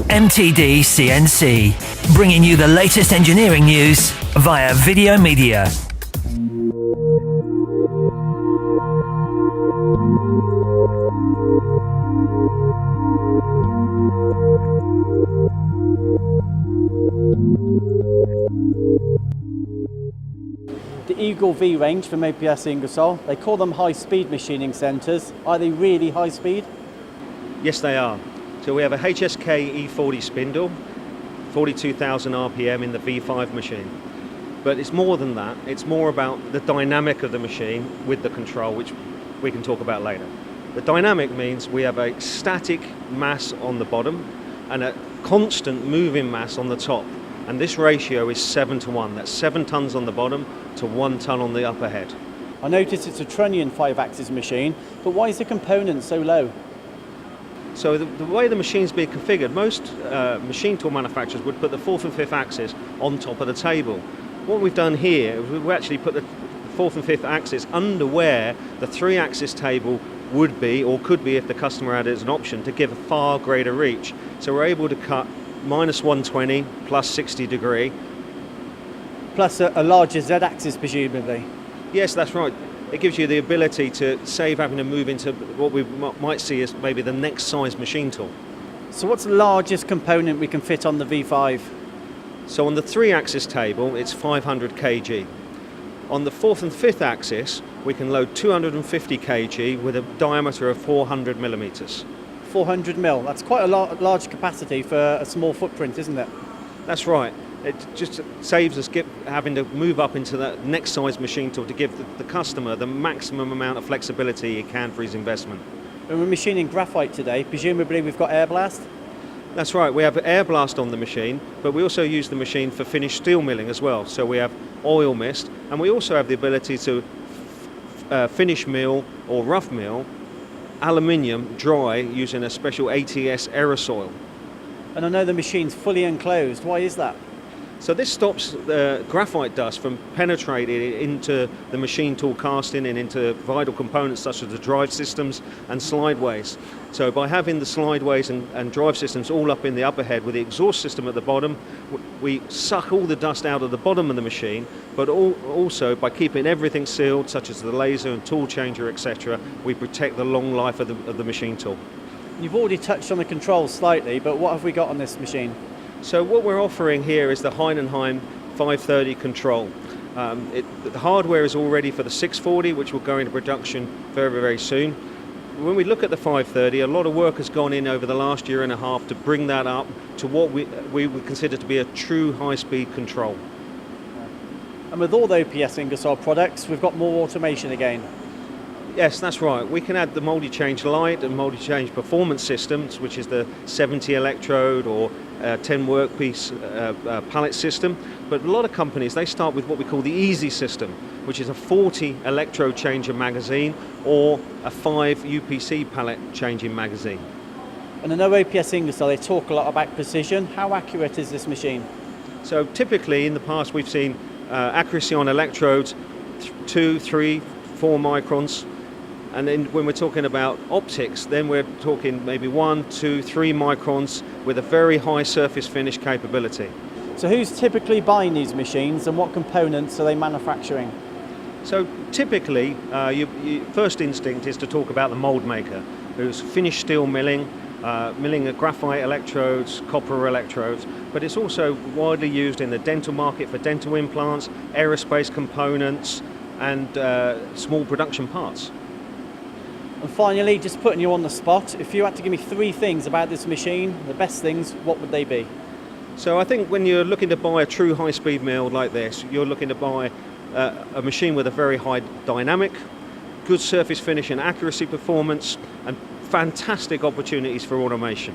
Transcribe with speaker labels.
Speaker 1: MTD CNC, bringing you the latest engineering news via video media.
Speaker 2: The Eagle V range from OPS Ingersoll, they call them high-speed machining centres. Are they really high speed?
Speaker 3: Yes, they are. So we have a HSK E40 spindle, 42,000 RPM in the V5 machine. But it's more than that. It's more about the dynamic of the machine with the control, which we can talk about later. The dynamic means we have a static mass on the bottom and a constant moving mass on the top. And this ratio is 7:1. That's 7 tons on the bottom to 1 ton on the upper head.
Speaker 2: I notice it's a Trunnion 5-axis machine, but why is the component so low?
Speaker 3: So the way the machine's being configured, most machine tool manufacturers would put the 4th and 5th axis on top of the table. What we've done here, we actually put the 4th and 5th axis under where the 3-axis table would be, or could be if the customer had it as an option, to give a far greater reach. So we're able to cut -120 plus 60 degree.
Speaker 2: Plus a larger Z-axis, presumably.
Speaker 3: Yes, that's right. It gives you the ability to save having to move into what we might see as maybe the next size machine tool.
Speaker 2: So what's the largest component we can fit on the V5?
Speaker 3: So on the 3-axis table, it's 500 kg. On the 4th and 5th axis, we can load 250 kg with a diameter of 400 millimeters.
Speaker 2: 400 mil, that's quite a large capacity for a small footprint, isn't it?
Speaker 3: That's right. It just saves us having to move up into that next size machine tool to give the customer the maximum amount of flexibility he can for his investment.
Speaker 2: And we're machining graphite today, presumably we've got Airblast?
Speaker 3: That's right, we have Airblast on the machine, but we also use the machine for finished steel milling as well. So we have oil mist, and we also have the ability to finish mill or rough mill aluminium dry using a special ATS aerosol.
Speaker 2: And I know the machine's fully enclosed. Why is that?
Speaker 3: So this stops the graphite dust from penetrating into the machine tool casting and into vital components such as the drive systems and slideways. So by having the slideways and drive systems all up in the upper head with the exhaust system at the bottom, we suck all the dust out of the bottom of the machine, but also by keeping everything sealed, such as the laser and tool changer, etc., we protect the long life of the machine tool.
Speaker 2: You've already touched on the controls slightly, but what have we got on this machine?
Speaker 3: So what we're offering here is the Heinenheim 530 control. The hardware is all ready for the 640, which will go into production very, very soon. When we look at the 530, a lot of work has gone in over the last year and a half to bring that up to what we would consider to be a true high-speed control.
Speaker 2: And with all the OPS Ingersoll products, we've got more automation again.
Speaker 3: Yes, that's right. We can add the multi-change light and multi-change performance systems, which is the 70 electrode or 10 workpiece pallet system. But a lot of companies, they start with what we call the easy system, which is a 40 electrode changer magazine or a 5 UPC pallet changing magazine.
Speaker 2: And I know OPS Ingersoll, they talk a lot about precision. How accurate is this machine?
Speaker 3: So typically in the past we've seen accuracy on electrodes 2, 3, 4 microns. And then when we're talking about optics, then we're talking maybe 1, 2, 3 microns with a very high surface finish capability.
Speaker 2: So who's typically buying these machines and what components are they manufacturing?
Speaker 3: So typically, your first instinct is to talk about the mold maker, who's finished steel milling, milling graphite electrodes, copper electrodes, but it's also widely used in the dental market for dental implants, aerospace components, and small production parts.
Speaker 2: And finally, just putting you on the spot, if you had to give me 3 things about this machine, the best things, what would they be?
Speaker 3: So I think when you're looking to buy a true high-speed mill like this, you're looking to buy a machine with a very high dynamic, good surface finish and accuracy performance, and fantastic opportunities for automation.